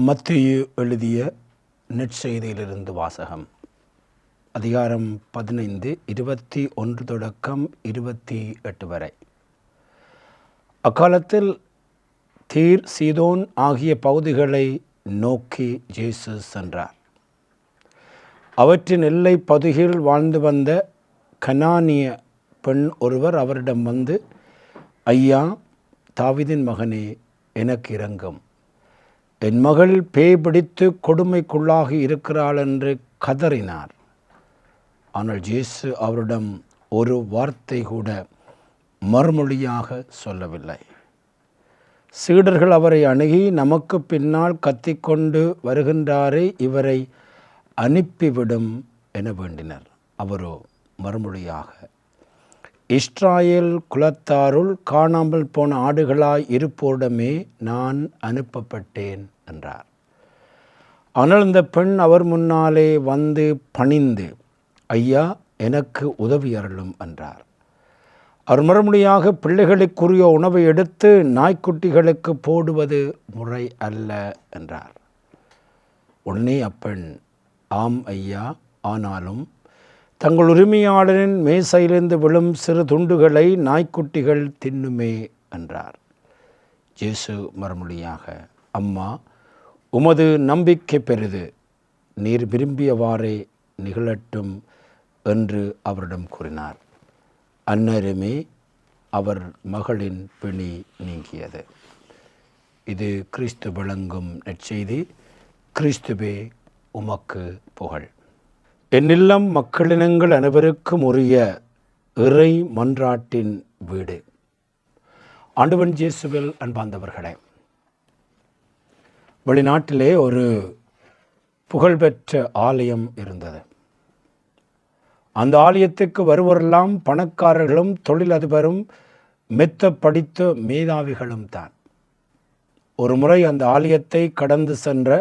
மத்தேயு எழுதிய நற்செய்தியிலிருந்து வாசகம். அதிகாரம் 15 21 தொடக்கம் 28 வரை. அக்காலத்தில் தீர் சீதோன் ஆகிய பகுதிகளை நோக்கி இயேசு சென்றார். அவற்றின் எல்லை பகுதியில் வாழ்ந்து வந்த கனானிய பெண் ஒருவர் அவரிடம் வந்து, ஐயா, தாவீதின் மகனே, எனக்கு இரங்கும், என் மகள் பேய் பிடித்து கொடுமைக்குள்ளாகி இருக்கிறாள் என்று கதறினார். ஆனால் இயேசு அவரிடம் ஒரு வார்த்தை கூட மறுமொழியாக சொல்லவில்லை. சீடர்கள் அவரை அணுகி, நமக்கு பின்னால் கத்திக்கொண்டு வருகின்றாரே, இவரை அனுப்பிவிடும் என வேண்டினர். அவரோ மறுமொழியாக, இஸ்ராயேல் குலத்தாருள் காணாமல் போன ஆடுகளாய் இருப்போரிடமே நான் அனுப்பப்பட்டேன் என்றார். ஆனால் இந்த பெண் அவர் முன்னாலே வந்து பணிந்து, ஐயா, எனக்கு உதவி அருளும் என்றார். அவர் மறுமொழியாக, பிள்ளைகளுக்குரிய உணவை எடுத்து நாய்க்குட்டிகளுக்கு போடுவது முறை அல்ல என்றார். உடனே அப்பெண், ஆம் ஐயா, ஆனாலும் தங்கள் உரிமையாளரின் மேசையிலிருந்து விழும் சிறு துண்டுகளை நாய்க்குட்டிகள் தின்னுமே என்றார். இயேசு மறுமொழியாக, அம்மா, உமது நம்பிக்கை பெரிது, நீர் விரும்பியவாறே நிகழட்டும் என்று அவரிடம் கூறினார். அந்நேரமே அவர் மகளின் பிணி நீங்கியது. இது கிறிஸ்து வழங்கும் நற்செய்தி. கிறிஸ்துவே உமக்கு புகழ். என் இல்லம் மக்களினங்கள் அனைவருக்கும் உரிய இறை மன்றாட்டின் வீடு. ஆண்டவன் இயேசுவில் அன்பார்ந்தவர்களே, வெளிநாட்டிலே ஒரு புகழ்பெற்ற ஆலயம் இருந்தது. அந்த ஆலயத்துக்கு வருவரெல்லாம் பணக்காரர்களும் தொழிலதிபரும் மெத்த படித்த மேதாவிகளும் தான். ஒரு முறை அந்த ஆலயத்தை கடந்து சென்ற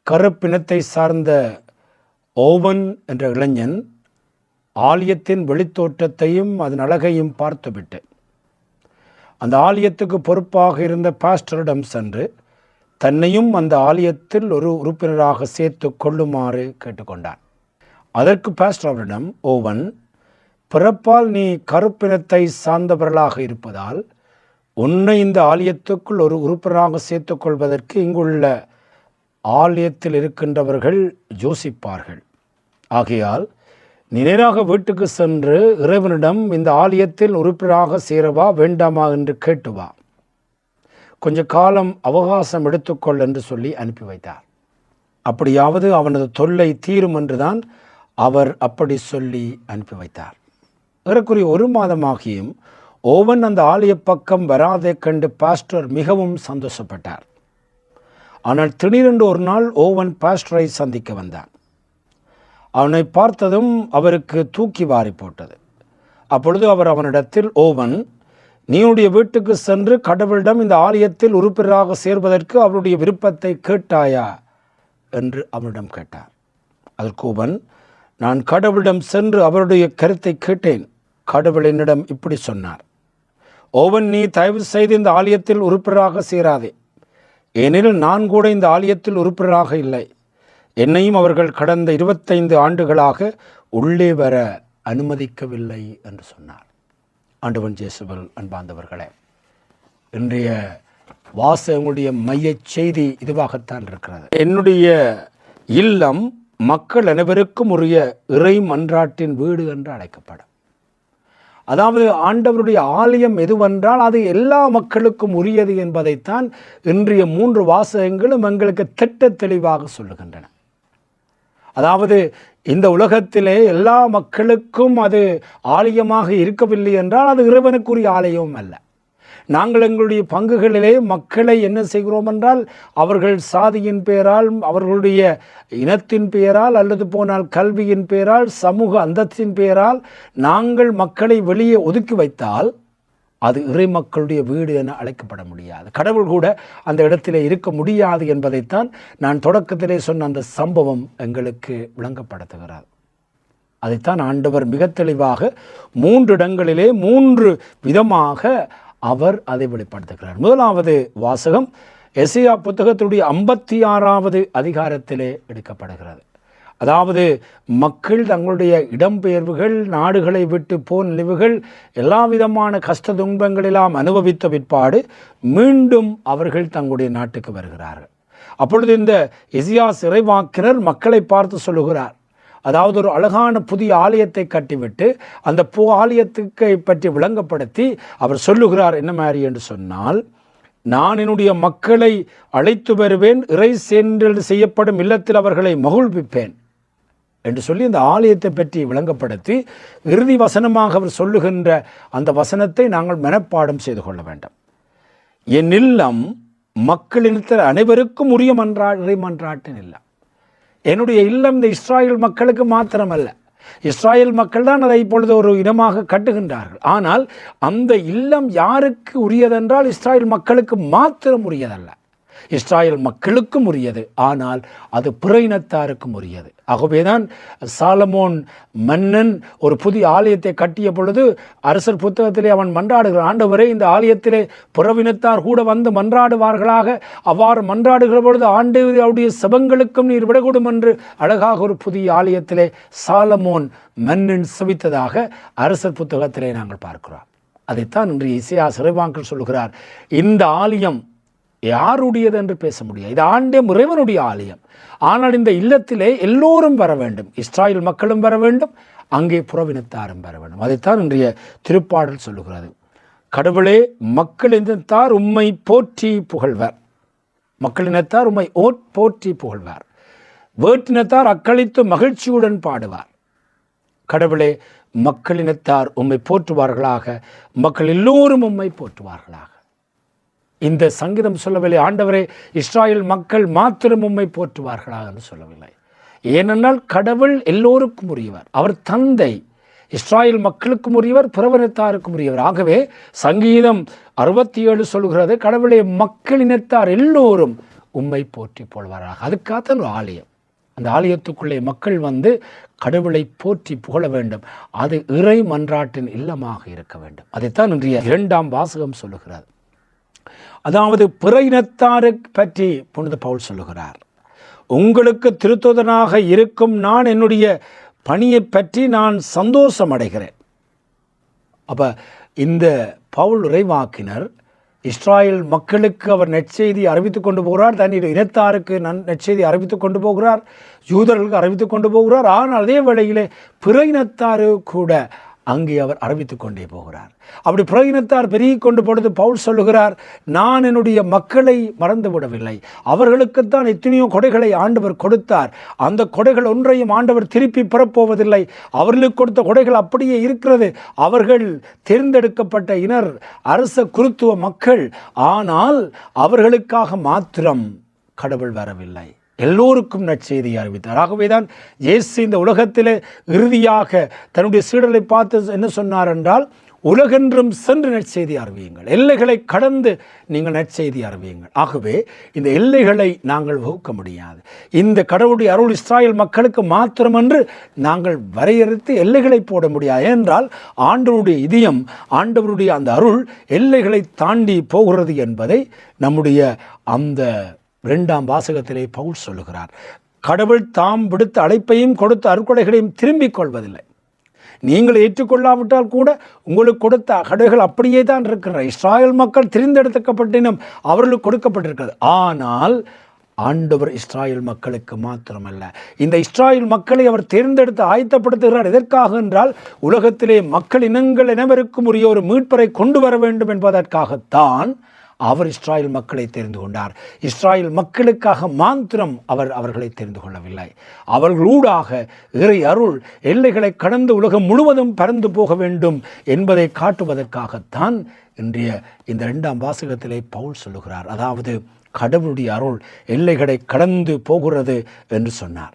கருப்பினத்தை சார்ந்த ஓவன் என்ற இளைஞன் ஆலயத்தின் வெளித்தோற்றத்தையும் அதன் அழகையும் பார்த்துவிட்டு அந்த ஆலயத்துக்கு பொறுப்பாக இருந்த பாஸ்டரிடம் சென்று தன்னையும் அந்த ஆலயத்தில் ஒரு உறுப்பினராக சேர்த்து கொள்ளுமாறு கேட்டுக்கொண்டான். அதற்கு பாஸ்டர் அவரிடம், ஓவன், பிறப்பால் நீ கருப்பினத்தை சார்ந்தவர்களாக இருப்பதால் உன்னை இந்த ஆலயத்துக்குள் ஒரு உறுப்பினராக சேர்த்து கொள்வதற்கு இங்குள்ள ஆலயத்தில் இருக்கின்றவர்கள் யோசிப்பார்கள். ஆகையால் நீ நேராக வீட்டுக்கு சென்று இறைவனிடம் இந்த ஆலயத்தில் உறுப்பினராக சேரவா வேண்டாமா என்று கேட்டு வா. கொஞ்ச காலம் அவகாசம் எடுத்துக்கொள் என்று சொல்லி அனுப்பி வைத்தார். அப்படியாவது அவனது தொல்லை தீரும் என்றுதான் அவர் அப்படி சொல்லி அனுப்பி வைத்தார். ஏறக்குறைய 1 மாதமாகியும் ஓவன் அந்த ஆலய பக்கம் வராதே கண்டு பாஸ்டர் மிகவும் சந்தோஷப்பட்டார். ஆனால் திடீரென்று ஒரு நாள் ஓவன் பாஸ்டரை சந்திக்க வந்தான். அவனை பார்த்ததும் அவருக்கு தூக்கி வாரி போட்டது. அப்பொழுது அவர் அவனிடத்தில், ஓவன், நீனுடைய வீட்டுக்கு சென்று கடவுளிடம் இந்த ஆலயத்தில் உறுப்பினராக சேர்வதற்கு அவருடைய விருப்பத்தை கேட்டாயா என்று அவனிடம் கேட்டார். அதற்கு ஓவன், நான் கடவுளிடம் சென்று அவருடைய கருத்தை கேட்டேன். கடவுள் என்னிடம் இப்படி சொன்னார், ஓவன், நீ தயவு செய்து இந்த ஆலயத்தில் உறுப்பினராக சேராதே. ஏனெனில் நான் கூட இந்த ஆலயத்தில் உறுப்பினராக இல்லை. என்னையும் அவர்கள் கடந்த 25 ஆண்டுகளாக உள்ளே வர அனுமதிக்கவில்லை என்று சொன்னார். ஆண்டவன் இயேசுவில் அன்பார்ந்தவர்களே, இன்றைய வாசகங்களுடைய மைய செய்தி இதுவாகத்தான் இருக்கிறது. என்னுடைய இல்லம் மக்கள் அனைவருக்கும் உரிய இறை மன்றாட்டின் வீடு என்று அழைக்கப்படும். அதாவது ஆண்டவருடைய ஆலயம் எதுவென்றால் அது எல்லா மக்களுக்கும் உரியது என்பதைத்தான் இன்றைய 3 வாசகங்களும் எங்களுக்கு திட்ட தெளிவாக சொல்லுகின்றன. அதாவது இந்த உலகத்திலே எல்லா மக்களுக்கும் அது ஆலயமாக இருக்கவில்லை என்றால் அது இறைவனுக்குரிய ஆலயமும் அல்ல. நாங்கள் எங்களுடைய பங்குகளிலே மக்களை என்ன செய்கிறோம் என்றால், அவர்கள் சாதியின் பெயரால், அவர்களுடைய இனத்தின் பெயரால், அல்லது போனால் கல்வியின் பெயரால், சமூக அந்தஸ்தின் பெயரால் நாங்கள் மக்களை வெளியே ஒதுக்கி வைத்தால் அது இறை மக்களுடைய வீடு என அழைக்கப்பட முடியாது. கடவுள் கூட அந்த இடத்திலே இருக்க முடியாது என்பதைத்தான் நான் தொடக்கத்திலே சொன்ன அந்த சம்பவம் எங்களுக்கு விளங்கப்படுத்துகிறார். அதைத்தான் ஆண்டவர் மிக தெளிவாக 3 இடங்களிலே 3 விதமாக அவர் அதை வெளிப்படுத்துகிறார். முதலாவது வாசகம் எசேயா புத்தகத்துடைய 56வது அதிகாரத்திலே எடுக்கப்படுகிறது. அதாவது மக்கள் தங்களுடைய இடம்பெயர்வுகள், நாடுகளை விட்டு போர் நிலைவுகள், எல்லா விதமான கஷ்ட துன்பங்களெல்லாம் அனுபவித்த பிற்பாடு மீண்டும் அவர்கள் தங்களுடைய நாட்டுக்கு வருகிறார்கள். அப்பொழுது இந்த எசேயா இறைவாக்கினர் மக்களை பார்த்து சொல்லுகிறார், அதாவது ஒரு அழகான புதிய ஆலயத்தை கட்டிவிட்டு அந்த ஆலயத்துக்கு பற்றி விளங்கப்படுத்தி அவர் சொல்லுகிறார் என்ன மாதிரி என்று சொன்னால், நான் என்னுடைய மக்களை அழைத்து வருவேன், இறை சேன்றல் செய்யப்படும் இல்லத்தில் அவர்களை மகிழ்விப்பேன் என்று சொல்லி இந்த ஆலயத்தை பற்றி விளங்கப்படுத்தி இறுதி வசனமாக அவர் சொல்லுகின்ற அந்த வசனத்தை நாங்கள் மனப்பாடம் செய்து கொள்ள வேண்டும். என் இல்லம் மக்களிடத்தில் அனைவருக்கும் உரிய மன்றாட்டின் இல்லம். என்னுடைய இல்லம் இந்த இஸ்ராயல் மக்களுக்கு மாத்திரமல்ல, இஸ்ராயல் மக்கள் தான் அதை இப்பொழுது ஒரு இனமாக கட்டுகின்றார்கள். ஆனால் அந்த இல்லம் யாருக்கு உரியதென்றால் இஸ்ராயல் மக்களுக்கு மாத்திரம் உரியதல்ல, இஸ்ராயல் மக்களுக்கும் உரியது. ஆனால் அது பிற இனத்தாருக்கும் உரியது. ஆகவேதான் சாலமோன் மன்னன் ஒரு புதிய ஆலயத்தை கட்டிய பொழுது அரசர் புத்தகத்திலே அவன் மன்றாடுகிறான், ஆண்டவரே இந்த ஆலயத்திலே புறவினத்தார் கூட வந்து மன்றாடுவார்களாக, அவ்வாறு மன்றாடுகிற பொழுது ஆண்டவருடைய செபங்களுக்கும் நீர் விடக்கூடும் என்று அழகாக ஒரு புதிய ஆலயத்திலே சாலமோன் மன்னன் செபித்ததாக அரசர் புத்தகத்திலே நாங்கள் பார்க்கிறோம். அதைத்தான் இன்று எசேயா இறைவாக்கினர் சொல்லுகிறார், இந்த ஆலயம் யாருடையது என்று பேச முடியாது, இது ஆண்டே இறைவனுடைய ஆலயம். ஆனால் இந்த இல்லத்திலே எல்லோரும் வர வேண்டும், இஸ்ராயல் மக்களும் வர வேண்டும், அங்கே புறவினத்தாரும் வர வேண்டும். அதைத்தான் இன்றைய திருப்பாடல் சொல்லுகிறது. கடவுளே மக்களினத்தார் உம்மை போற்றி புகழ்வர், மக்களினத்தார் உம்மை போற்றி புகழ்வார், வேற்றினத்தார் அக்களித்து மகிழ்ச்சியுடன் பாடுவார். கடவுளே மக்களினத்தார் உம்மை போற்றுவார்களாக, மக்கள் எல்லோரும் உம்மை போற்றுவார்களாக. இந்த சங்கீதம் சொல்லவில்லை ஆண்டவரே இஸ்ராயல் மக்கள் மாத்திரம் உம்மை போற்றுவார்களாக என்று சொல்லவில்லை. ஏனென்றால் கடவுள் எல்லோருக்கும் உரியவர், அவர் தந்தை, இஸ்ராயல் மக்களுக்கும் உரியவர், புறவினத்தாருக்கும் உரியவர். ஆகவே சங்கீதம் 67 சொல்கிறது, கடவுளே மக்களினத்தார் எல்லோரும் உம்மை போற்றி போல்வாராக. அதுக்காக ஒரு ஆலயம், அந்த ஆலயத்துக்குள்ளே மக்கள் வந்து கடவுளை போற்றி புகழ வேண்டும். அது இறை மன்றாட்டின் இல்லமாக இருக்க வேண்டும். அதைத்தான் இன்றைய 2ஆம் வாசகம் சொல்லுகிறது. அதாவது பிற இனத்தாரை பற்றி புனித பவுல் சொல்லுகிறார், உங்களுக்கு திருத்தூதனாக இருக்கும் நான் என்னுடைய பணியை பற்றி நான் சந்தோஷம் அடைகிறேன். அப்போ இந்த பவுல் இறைவாக்கினர் இஸ்ராயல் மக்களுக்கு அவர் நற்செய்தி அறிவித்துக் கொண்டு போகிறார், தன்னுடைய இனத்தாருக்கு நற்செய்தி அறிவித்துக் கொண்டு போகிறார், யூதர்களுக்கு அறிவித்துக் கொண்டு போகிறார். ஆனால் அதே வேளையிலே பிற இனத்தாரு கூட அங்கே அவர் அறிவித்துக் கொண்டே போகிறார். அப்படி பிற இனத்தார் பெருகி கொண்டு பொழுது பவுல் சொல்லுகிறார், நான் என்னுடைய மக்களை மறந்து விடவில்லை, அவர்களுக்குத்தான் எத்தனையோ கொடைகளை ஆண்டவர் கொடுத்தார், அந்த கொடைகள் ஒன்றையும் ஆண்டவர் திருப்பி பெறப்போவதில்லை, அவர்களுக்கு கொடுத்த கொடைகள் அப்படியே இருக்கிறது. அவர்கள் தேர்ந்தெடுக்கப்பட்ட இனர், அரச குருத்துவ மக்கள். ஆனால் அவர்களுக்காக மாத்திரம் கடவுள் வரவில்லை, எல்லோருக்கும் நற்செய்தியை அறிவித்தார். ஆகவேதான் இயேசு இந்த உலகத்திலே இறுதியாக தன்னுடைய சீடரை பார்த்து என்ன சொன்னார் என்றால், உலகென்றும் சென்று நற்செய்தி அறிவியுங்கள், எல்லைகளை கடந்து நீங்கள் நற்செய்தி அறிவியுங்கள். ஆகவே இந்த எல்லைகளை நாங்கள் வகுக்க முடியாது. இந்த கடவுளுடைய அருள் இஸ்ராயல் மக்களுக்கு மாத்திரமன்று நாங்கள் வரையறுத்து எல்லைகளை போட முடியாது. என்றால் ஆண்டவருடைய இதயம், ஆண்டவருடைய அந்த அருள் எல்லைகளை தாண்டி போகிறது என்பதை நம்முடைய அந்த 2ஆம் வாசகத்திலே பவுல் சொல்லுகிறார். கடவுள் தாம் விடுத்த அழைப்பையும் கொடுத்த அருட்கொடைகளையும் திரும்பிக் கொள்வதில்லை. நீங்கள் ஏற்றுக்கொள்ளாவிட்டால் கூட உங்களுக்கு கொடுத்த கடைகள் அப்படியே தான் இருக்கிற. இஸ்ராயல் மக்கள் தெரிந்தெடுக்கப்பட்டினும் அவர்களுக்கு கொடுக்கப்பட்டிருக்கிறது. ஆனால் ஆண்டவர் இஸ்ராயல் மக்களுக்கு மாத்திரமல்ல, இந்த இஸ்ராயல் மக்களை அவர் தேர்ந்தெடுத்து ஆயத்தப்படுத்துகிறார். எதற்காக என்றால் உலகத்திலே மக்கள் இனங்கள் அனைவருக்கும் உரிய ஒரு மீட்பரை கொண்டு வர வேண்டும் என்பதற்காகத்தான் அவர் இஸ்ராயல் மக்களை தெரிந்து கொண்டார். இஸ்ராயல் மக்களுக்காக மாத்திரம் அவர் அவர்களை தெரிந்து கொள்ளவில்லை, அவர்களூடாக இறை அருள் எல்லைகளை கடந்து உலகம் முழுவதும் பறந்து போக வேண்டும் என்பதை காட்டுவதற்காகத்தான் இன்றைய இந்த 2ஆம் வாசகத்திலே பவுல் சொல்லுகிறார். அதாவது கடவுளுடைய அருள் எல்லைகளை கடந்து போகிறது என்று சொன்னார்.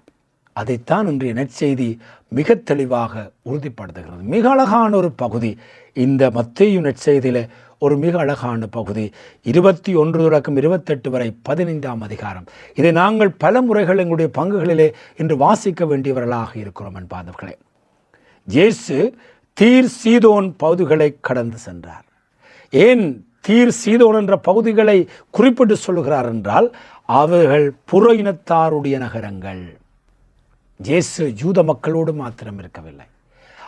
அதைத்தான் இன்றைய நற்செய்தி மிக தெளிவாக உறுதிப்படுத்துகிறது. மிக அழகான ஒரு பகுதி இந்த மத்தேயு நற்செய்தியிலே, ஒரு மிக அழகான பகுதி 21 தொடக்கம் 28 வரை 15ஆம் அதிகாரம். இதை நாங்கள் பல முறைகள் எங்களுடைய பங்குகளிலே இன்று வாசிக்க வேண்டியவர்களாக இருக்கிறோம் என்பார்களே. இயேசு தீர் சீதோன் பகுதிகளை கடந்து சென்றார். ஏன் தீர் சீதோன் என்ற பகுதிகளை குறிப்பிட்டு சொல்லுகிறார் என்றால் அவர்கள் புற இனத்தாருடைய நகரங்கள். இயேசு யூத மக்களோடு மாத்திரம் இருக்கவில்லை,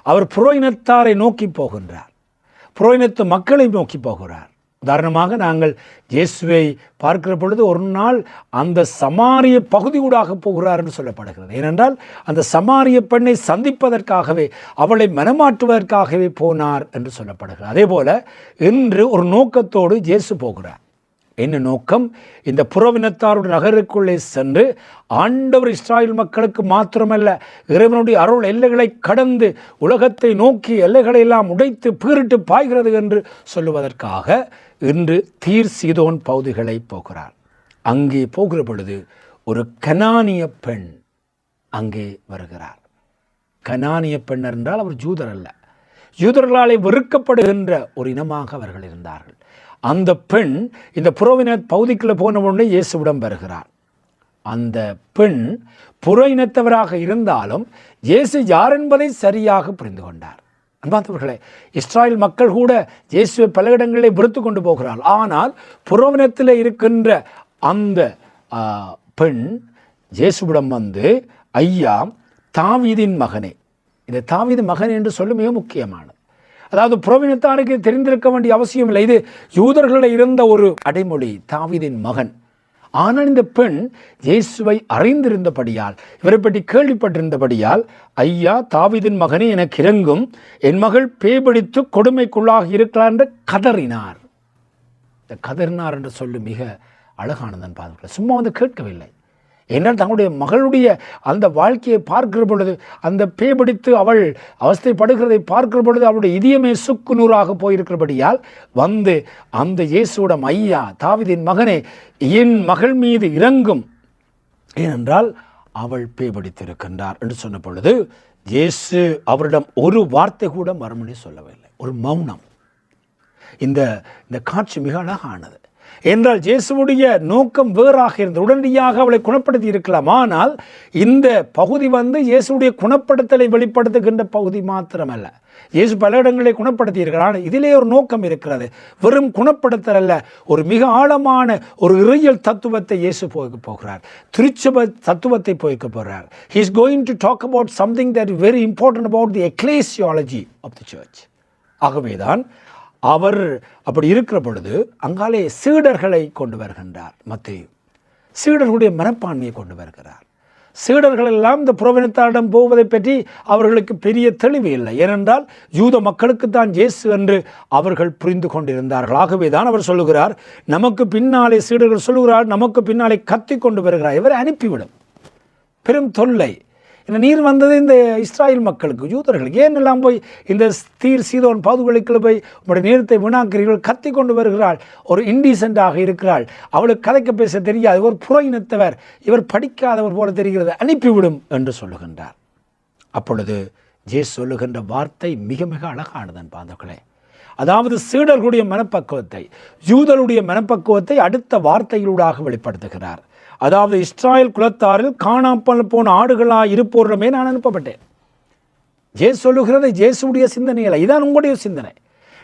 அவர் புற இனத்தாரை நோக்கி போகின்றார், புற இனத்து மக்களை நோக்கி போகிறார். உதாரணமாக நாங்கள் இயேசுவை பார்க்கிற பொழுது ஒரு நாள் அந்த சமாரிய பகுதியூடாக போகிறார் என்று சொல்லப்படுகிறது. ஏனென்றால் அந்த சமாரிய பெண்ணை சந்திப்பதற்காகவே, அவளை மனமாற்றுவதற்காகவே போனார் என்று சொல்லப்படுகிறது. அதே போல இன்று ஒரு நோக்கத்தோடு இயேசு போகிறார். என்ன நோக்கம்? இந்த புறவினத்தாருடைய நகருக்குள்ளே சென்று ஆண்டவர் இஸ்ராயேல் மக்களுக்கு மாத்திரமல்ல, இறைவனுடைய அருள் எல்லைகளை கடந்து உலகத்தை நோக்கி எல்லைகளை எல்லாம் உடைத்து பீறிட்டு பாய்கிறது என்று சொல்லுவதற்காக இன்று தீர் சீதோன் பகுதிகளை போகிறார். அங்கே போகிற பொழுது ஒரு கனானிய பெண் அங்கே வருகிறார். கனானிய பெண் என்றால் அவர் ஜூதர் அல்ல, யூதர்களாலே வெறுக்கப்படுகின்ற ஒரு இனமாக அவர்கள் இருந்தார்கள். அந்த பெண் இந்த புறவினர் பகுதிக்குள்ளே போன உடனே இயேசுவிடம் வருகிறார். அந்த பெண் புற இனத்தவராக இருந்தாலும் இயேசு யார் என்பதை சரியாக புரிந்து கொண்டார். அன்பார்ந்தவர்களே, இஸ்ராயல் மக்கள் கூட இயேசுவை பல இடங்களிலே வெறுத்து கொண்டு போகிறார்கள். ஆனால் புறவினத்தில் இருக்கின்ற அந்த பெண் இயேசுவிடம் வந்து, ஐயா, தாவீதின் மகனே. இந்த தாவீது மகன் என்று சொல்ல மிக முக்கியமானது. அதாவது புறவினத்தாருக்கு தெரிந்திருக்க வேண்டிய அவசியம் இல்லை. இது யூதர்களில் இருந்த ஒரு அடைமொழி, தாவீதின் மகன். ஆனால் இந்த பெண் இயேசுவை அறிந்திருந்தபடியால், இவரை பற்றி கேள்விப்பட்டிருந்தபடியால், ஐயா, தாவீதின் மகனே, எனக்கு இறங்கும், என் மகள் பேய்பிடித்து கொடுமைக்குள்ளாக இருக்கிறார் என்று கதறினார். இந்த கதறினார் என்று சொல்லி மிக அழகானதன் பாதுகாப்பு. சும்மா வந்து கேட்கவில்லை. ஏன்னால் தங்களுடைய மகளுடைய அந்த வாழ்க்கையை பார்க்கிற பொழுது, அந்த பேய்பிடித்து அவள் அவஸ்தைப்படுகிறதை பார்க்கிற பொழுது அவளுடைய இதயமே சுக்கு நூறாக போயிருக்கிறபடியால் வந்து அந்த இயேசுவிடம், ஐயா, தாவீதின் மகனே, என் மகள் மீது இறங்கும், ஏனென்றால் அவள் பேய்பிடித்திருக்கின்றார் என்று சொன்ன பொழுது இயேசு அவரிடம் ஒரு வார்த்தை கூட மறுமொழி சொல்லவில்லை. ஒரு மௌனம். இந்த காட்சி மிக அழகானது. என்றால் இயேசுவுடைய நோக்கம் வேறாக இருந்தது. உடனடியாக அவளை குணப்படுத்தி இருக்கலாம். ஆனால் இந்த பகுதி வந்து இயேசுடைய குணப்படுத்தலை வெளிப்படுத்துகின்ற பகுதி மாத்திரமல்ல. இயேசு பல இடங்களை குணப்படுத்தி இருக்கிறார். ஆனால் இதிலே ஒரு நோக்கம் இருக்கிறது. வெறும் குணப்படுத்தல் அல்ல, ஒரு மிக ஆழமான ஒரு இறையியல் தத்துவத்தை இயேசு போகிறார். திருச்சபை தத்துவத்தை போய்க்க போகிறார். He is going to talk about something that is very important about the ecclesiology of the church. ஆகவேதான் அவர் அப்படி இருக்கிற பொழுது அங்காலே சீடர்களை கொண்டு வருகின்றார். மத்தேயு சீடர்களுடைய மனப்பான்மையை கொண்டு வருகிறார். சீடர்கள் எல்லாம் இந்த புறவினத்தாரிடம் போவதை பற்றி அவர்களுக்கு பெரிய தெளிவு இல்லை. ஏனென்றால் யூத மக்களுக்கு தான் இயேசு என்று அவர்கள் புரிந்து கொண்டிருந்தார்கள். ஆகவே தான் அவர் சொல்லுகிறார், நமக்கு பின்னாலே சீடர்கள் சொல்லுகிறார், நமக்கு பின்னாலே கத்தி கொண்டு வருகிறார், இவரை அனுப்பிவிடும். பெரும் தொல்லை. நீர் வந்தது இந்த இஸ்ராயல் மக்களுக்கு, யூதர்களுக்கு. ஏனெல்லாம் போய் இந்த தீர் சீதோன் பகுதிகளுக்கு போய் உங்களுடைய நேரத்தை வீணாக்கிறீர்கள்? கத்தி கொண்டு வருகிறாள், ஒரு இன்டீசென்டாக இருக்கிறாள், அவளுக்கு கதைக்க பேச தெரியாது, ஒரு புற இனத்தவர், இவர் படிக்காதவர் போல தெரிகிறது, அனுப்பிவிடும் என்று சொல்லுகின்றார். அப்பொழுது இயேசு சொல்லுகின்ற வார்த்தை மிக மிக அழகானதன் பாந்தர்களே. அதாவது சீடர்களுடைய மனப்பக்குவத்தை, யூதருடைய மனப்பக்குவத்தை அடுத்த வார்த்தைகளூடாக வெளிப்படுத்துகிறார். அதாவது இஸ்ராயல் குலத்தாரில் காணாமல் போன ஆடுகளாக இருப்போரிடமே நான் அனுப்பப்பட்டேன். இயேசு சொல்லுகிறது இயேசுடைய சிந்தனை அல்ல, இதான் உங்களுடைய சிந்தனை.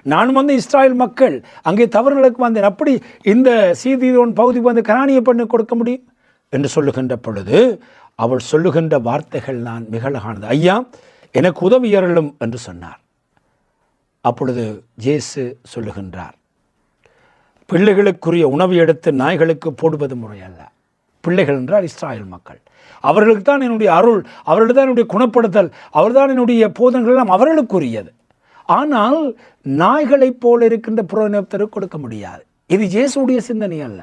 நான் வந்து இஸ்ராயல் மக்கள் அங்கே தவறுகளுக்கு வந்தேன், அப்படி இந்த சீதோன் பகுதி வந்து கனானிய பெண்ணு கொடுக்க முடியும் என்று சொல்லுகின்ற பொழுது அவள் சொல்லுகின்ற வார்த்தைகள் நான் மிக அழகானது. ஐயா, எனக்கு உதவியருளும் என்று சொன்னார். அப்பொழுது இயேசு சொல்லுகின்றார், பிள்ளைகளுக்குரிய உணவு எடுத்து நாய்களுக்கு போடுவது முறையல்ல. பிள்ளைகள் என்றால் இஸ்ராயல் மக்கள். அவர்களுக்கு தான் என்னுடைய அருள், அவர்களுக்கு தான் என்னுடைய குணப்படுத்தல், அவர்தான் என்னுடைய போதனைகள் எல்லாம் அவர்களுக்குரியது. ஆனால் நாய்களைப் போல இருக்கின்ற புறநேப்தருக்கு கொடுக்க முடியாது. இது இயேசுடைய சிந்தனை அல்ல,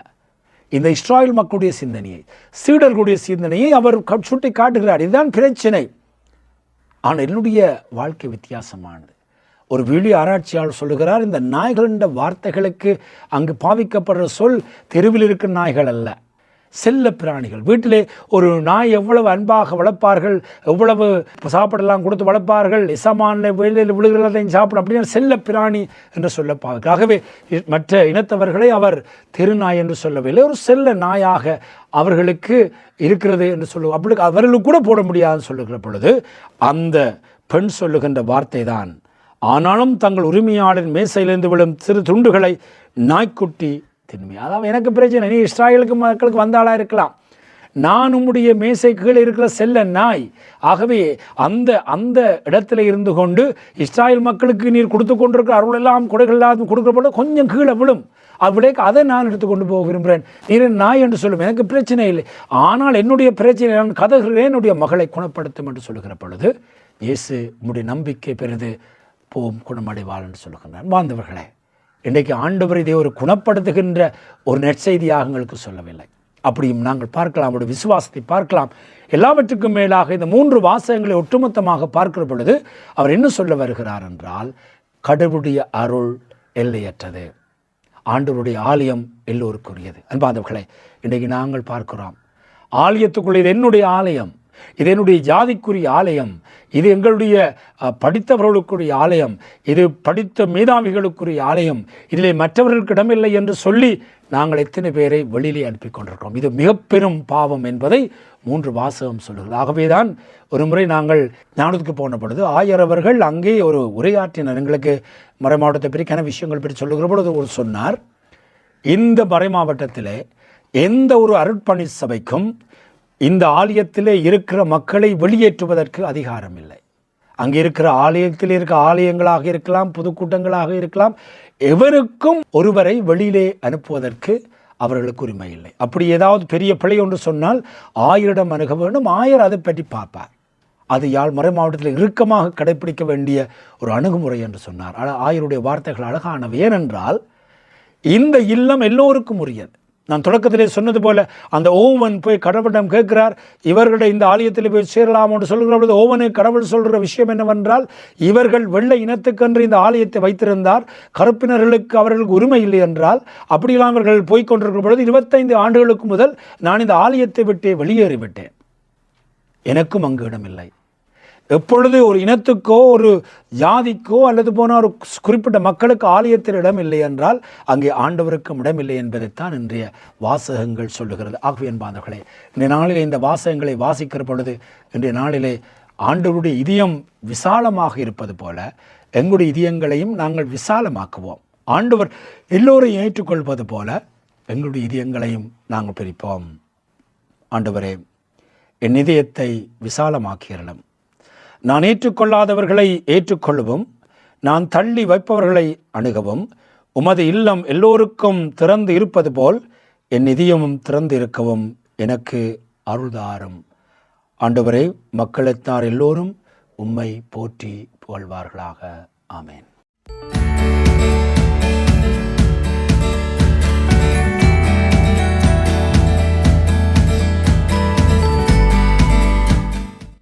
இந்த இஸ்ராயல் மக்களுடைய சிந்தனையை, சீடர்களுடைய சிந்தனையை அவர் சுட்டி காட்டுகிறார். இதுதான் பிரச்சனை. ஆனால் என்னுடைய வாழ்க்கை வித்தியாசமானது. ஒரு விழி ஆராய்ச்சியாளர் சொல்லுகிறார், இந்த நாய்கள் என்ற வார்த்தைகளுக்கு அங்கு பாவிக்கப்படுற சொல் தெருவில் இருக்கிற நாய்கள் அல்ல, செல்ல பிராணிகள். வீட்டிலே ஒரு நாய் எவ்வளவு அன்பாக வளர்ப்பார்கள், எவ்வளவு சாப்பிடலாம் கொடுத்து வளர்ப்பார்கள், இசமானில் வெளியில் விழுகிறதையும் சாப்பிடும், அப்படின்னா செல்ல பிராணி என்று சொல்லப்பார்கள். ஆகவே மற்ற இனத்தவர்களை அவர் தெருநாய் என்று சொல்லவில்லை, ஒரு செல்ல நாயாக அவர்களுக்கு இருக்கிறது என்று சொல்லுவோம். அப்படி அவர்களுக்கு கூட போட முடியாதுன்னு சொல்லுகிற பொழுது அந்த பெண் சொல்லுகின்ற வார்த்தை தான், ஆனாலும் தங்கள் உரிமையாளரின் மேசையிலிருந்து விழும் சிறு துண்டுகளை நாய்க்குட்டி தின்மை. அதாவது எனக்கு பிரச்சனை, நீ இஸ்ராயலுக்கு மக்களுக்கு வந்தாளாக இருக்கலாம், நான் உம்முடைய மேசை கீழே இருக்கிற செல்ல நாய். ஆகவே அந்த அந்த இடத்துல இருந்து கொண்டு இஸ்ராயல் மக்களுக்கு நீர் கொடுத்து கொண்டிருக்கிற அருள் எல்லாம் கொடைகள் எல்லாம் கொடுக்கப்பட கொஞ்சம் கீழே விடும், அவ்விடைக்கு அதை நான் எடுத்துக்கொண்டு போக விரும்புகிறேன், நீர் நாய் என்று சொல்லும், எனக்கு பிரச்சனை இல்லை, ஆனால் என்னுடைய பிரச்சனை நான் கதறுகிறேன், என்னுடைய மகளை குணப்படுத்தும் என்று சொல்லுகிற பொழுது இயேசு உம்முடைய நம்பிக்கை பெரிது, போம் குணமடைவாள் என்று சொல்லுகின்றார். வாழ்ந்தவர்களே, இன்றைக்கு ஆண்டவர் இதை ஒரு குணப்படுத்துகின்ற ஒரு நற்செய்தியாக எங்களுக்கு சொல்லவில்லை. அப்படியும் நாங்கள் பார்க்கலாம், அவருடைய விசுவாசத்தை பார்க்கலாம். எல்லாவற்றுக்கும் மேலாக இந்த 3 வாசகங்களை ஒட்டுமொத்தமாக பார்க்கிற பொழுது அவர் என்ன சொல்ல வருகிறார் என்றால், கடவுளுடைய அருள் எல்லையற்றது, ஆண்டவருடைய ஆலயம் எல்லோருக்குரியது. அன்பாதவர்களே, இன்றைக்கு நாங்கள் பார்க்கிறோம், ஆலயத்துக்குள்ள இது என்னுடைய ஆலயம், இது என்னுடைய ஜாதிக்குரிய ஆலயம், இது எங்களுடைய படித்தவர்களுக்குரிய ஆலயம், இது படித்த மேதாவிகளுக்குரிய ஆலயம், இதிலே மற்றவர்களுக்கு இடமில்லை என்று சொல்லி நாங்கள் எத்தனை பேரை வெளியிலே அனுப்பி கொண்டிருக்கிறோம். இது மிக பெரும் பாவம் என்பதை 3 வாசகம் சொல்லுகிறது. ஆகவேதான் ஒரு முறை நாங்கள் ஞானத்துக்கு போன பொழுது ஆயரவர்கள் அங்கே ஒரு உரையாற்றினர். எங்களுக்கு மறை மாவட்டத்தை பற்றிக்கான விஷயங்கள் பற்றி சொல்லுகிற பொழுது ஒரு சொன்னார், இந்த மறை மாவட்டத்திலே எந்த ஒரு அருட்பணி சபைக்கும் இந்த ஆலயத்திலே இருக்கிற மக்களை வெளியேற்றுவதற்கு அதிகாரம் இல்லை. அங்கே இருக்கிற ஆலயத்தில் இருக்க ஆலயங்களாக இருக்கலாம், பொதுக்கூட்டங்களாக இருக்கலாம், எவருக்கும் ஒருவரை வெளியிலே அனுப்புவதற்கு அவர்களுக்கு உரிமை இல்லை. அப்படி ஏதாவது பெரிய பிழை ஒன்று சொன்னால் ஆயரிடம் அணுக வேண்டும், ஆயர் அதை பற்றி பார்ப்பார். அது யாழ் மறை மாவட்டத்தில் இறுக்கமாக கடைபிடிக்க வேண்டிய ஒரு அணுகுமுறை என்று சொன்னார். ஆயருடைய வார்த்தைகள் அழகானவை. ஏனென்றால் இந்த இல்லம் எல்லோருக்கும் உரியது. நான் தொடக்கத்திலே சொன்னது போல அந்த ஓவன் போய் கடவுளிடம் கேட்கிறார், இவர்களுடைய இந்த ஆலயத்தில் போய் சேரலாம் என்று சொல்கிற பொழுது ஓவனுக்கு கடவுள் சொல்கிற விஷயம் என்னவென்றால், இவர்கள் வெள்ளை இனத்துக்கென்று இந்த ஆலயத்தை வைத்திருந்தார், கருப்பினர்களுக்கு அவர்களுக்கு உரிமை இல்லை என்றால், அப்படியெல்லாம் அவர்கள் போய்கொண்டிருக்கிற பொழுது 25 ஆண்டுகளுக்கு முதல் நான் இந்த ஆலயத்தை விட்டே வெளியேறிவிட்டேன், எனக்கும் அங்கு இடமில்லை. எப்பொழுது ஒரு இனத்துக்கோ ஒரு ஜாதிக்கோ அல்லது போன ஒரு குறிப்பிட்ட மக்களுக்கு ஆலயத்தில் இடம் இல்லை என்றால் அங்கே ஆண்டவருக்கும் இடமில்லை என்பதைத்தான் இன்றைய வாசகங்கள் சொல்லுகிறது. ஆகவே என்பார்களே, இன்றைய நாளிலே இந்த வாசகங்களை வாசிக்கிற பொழுது இன்றைய நாளிலே ஆண்டவருடைய இதயம் விசாலமாக இருப்பது போல எங்களுடைய இதயங்களையும் நாங்கள் விசாலமாக்குவோம். ஆண்டவர் எல்லோரையும் ஏற்றுக்கொள்வது போல எங்களுடைய இதயங்களையும் நாங்கள் பிரிப்போம். ஆண்டவரே, என் இதயத்தை விசாலமாக்கியறலும், நான் ஏற்றுக்கொள்ளாதவர்களை ஏற்றுக்கொள்ளவும், நான் தள்ளி வைப்பவர்களை அணுகவும், உமது இல்லம் எல்லோருக்கும் திறந்து இருப்பது போல் என் இதயமும் திறந்து இருக்கவும் எனக்கு அருள்தாரும். ஆண்டவரே, மக்களத்தார் எல்லோரும் உம்மை போற்றி புகழ்வார்களாக. ஆமேன்.